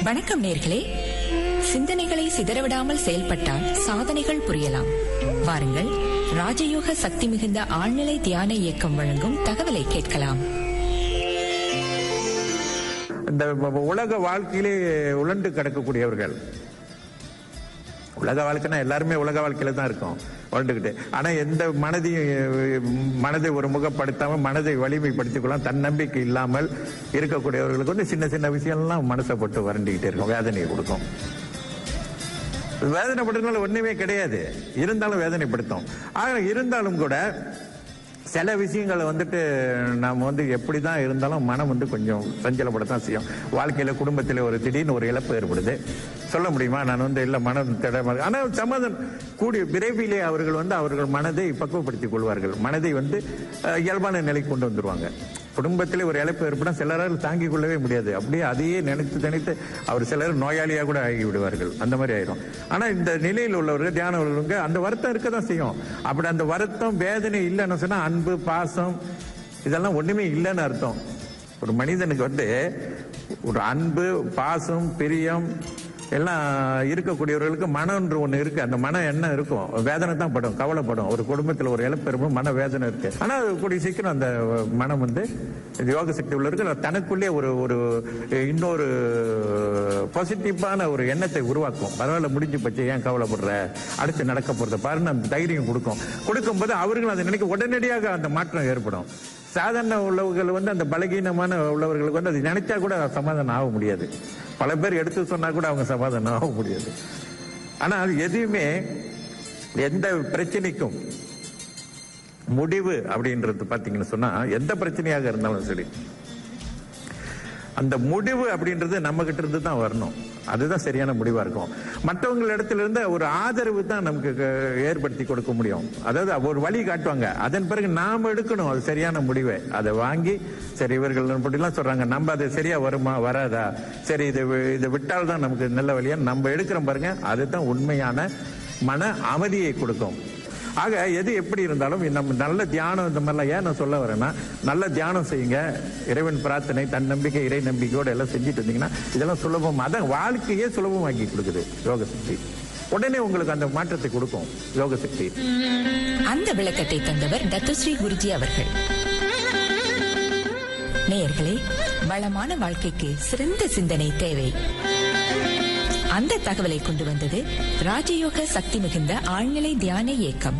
வணக்கம் நேர்களே. சிந்தனைகளை சிதறவிடாமல் செயல்பட்டால் சாதனைகள் புரியலாம். வாருங்கள், ராஜயோக சக்தி மிகுந்த ஆழ்நிலை தியான இயக்கம் வழங்கும் தகவலை கேட்கலாம். இந்த உலக வாழ்க்கையிலே உழண்டு கிடக்கக்கூடியவர்கள், உலக வாழ்க்கைனா எல்லாருமே உலக வாழ்க்கையில தான் இருக்கும் வாழ்ந்துகிட்டு. ஆனா எந்த மனதை ஒரு முகப்படுத்தாம மனதை வலிமைப்படுத்திக் கொள்ளலாம் தன்னம்பிக்கை இல்லாமல் இருக்கக்கூடியவர்களுக்கு வந்து சின்ன சின்ன விஷயம்லாம் மனசை போட்டு வறண்டிக்கிட்டே இருக்கும், வேதனையை கொடுக்கும். வேதனைப்படுறதுனால ஒண்ணுமே கிடையாது, இருந்தாலும் வேதனைப்படுத்தும். ஆக இருந்தாலும் கூட சில விஷயங்களை வந்துட்டு நாம் வந்து எப்படிதான் இருந்தாலும் மனம் வந்து கொஞ்சம் சஞ்சலப்படத்தான் செய்யும். வாழ்க்கையில குடும்பத்தில் ஒரு திடீர்னு ஒரு இழப்பு ஏற்படுது, சொல்ல முடியுமா நான் வந்து இல்ல மனம் திடமா. ஆனால் சமாதானம் கூடிய விரைவிலே அவர்கள் வந்து அவர்கள் மனதை பக்குவப்படுத்திக் கொள்வார்கள். மனதை வந்து இயல்பான நிலைக்கு கொண்டு வந்துருவாங்க. குடும்பத்திலே ஒரு இழப்பு ஏற்படும், சிலரால் தாங்கிக் கொள்ளவே முடியாது, அப்படியே அதையே நினைத்து அவர் சிலர் நோயாளியாக கூட ஆகி விடுவார்கள், அந்த மாதிரி ஆயிரும். ஆனா இந்த நிலையில் உள்ளவர்கள் தியானம் உள்ளவங்க அந்த வருத்தம் இருக்கதான் செய்யும். அப்படி அந்த வருத்தம் வேதனை இல்லைன்னு சொன்னா அன்பு பாசம் இதெல்லாம் ஒண்ணுமே இல்லைன்னு அர்த்தம். ஒரு மனிதனுக்கு வந்து ஒரு அன்பு பாசம் பிரியம் எல்லாம் இருக்கக்கூடியவர்களுக்கு மனம்ன்ற ஒண்ணு இருக்கு. அந்த மனம் என்ன இருக்கும், வேதனை தான் படும், கவலைப்படும். ஒரு குடும்பத்தில் ஒரு இழப்பு இருக்கும், மன வேதனை இருக்கு. ஆனா கூடிய சீக்கிரம் அந்த மனம் வந்து யோக சக்தி உள்ளவருக்கு தனக்குள்ளே ஒரு இன்னொரு பாசிட்டிவான ஒரு எண்ணத்தை உருவாக்கும். பரவாயில்ல, முடிஞ்சு போச்சு, ஏன் கவலைப்படுற, அடுத்து நடக்க போறத பாருன்னு அந்த தைரியம் கொடுக்கும்போது அவர்கள் அதை நினைக்க உடனடியாக அந்த மாற்றம் ஏற்படும். சாதாரண உள்ளவர்கள் வந்து அந்த பலகீனமான உள்ளவர்களுக்கு வந்து அது நினைச்சா கூட சமாதானம் ஆக முடியாது. பல பேர் எடுத்து சொன்னா கூட அவங்க சமாதானம் ஆக முடியாது. ஆனா அது எதுவுமே எந்த பிரச்சனைக்கும் முடிவு அப்படின்றது பாத்தீங்கன்னு சொன்னா எந்த பிரச்சனையாக இருந்தாலும் சரி அந்த முடிவு அப்படின்றது நம்ம கிட்ட இருந்து தான் வரணும். அதுதான் சரியான முடிவா இருக்கும். மற்றவங்க இடத்துல இருந்து ஒரு ஆதரவு தான் நமக்கு ஏற்படுத்தி கொடுக்க முடியும். அதாவது ஒரு வழி காட்டுவாங்க, அதன் பிறகு நாம எடுக்கணும் அது சரியான முடிவை. அதை வாங்கி சரி இவர்கள் இப்படிலாம் சொல்றாங்க, நம்ம அது சரியா வருமா வராதா, சரி இதை விட்டால் தான் நமக்கு நல்ல வழியா நம்ம எடுக்கிறோம் பாருங்க, அதுதான் உண்மையான மன அமைதியை கொடுக்கும். ஆக எது எப்படி இருந்தாலும் நம்ம நல்ல தியானம் இந்த மாதிரிலாம் ஏன் நான் சொல்ல வரேன்னா, நல்ல தியானம் செய்யுங்க, இறைவன் பிரார்த்தனை தன்னம்பிக்கை இறை நம்பிக்கையோடு எல்லாம் செஞ்சுட்டு இருந்தீங்கன்னா இதெல்லாம் சுலபம். அதான் வாழ்க்கையே சுலபமாக்கி கொடுக்குது யோக சக்தி. உடனே உங்களுக்கு அந்த மாற்றத்தை கொடுக்கும் யோக சக்தி. அந்த விளக்கத்தை தந்தவர் டத்துஸ்ரீ குருஜி அவர்கள். நேயர்களே, வளமான வாழ்க்கைக்கு சிறந்த சிந்தனை தேவை. அந்த தகவலை கொண்டு வந்தது ராஜயோக சக்தி மிகுந்த ஆழ்நிலை தியான இயக்கம்.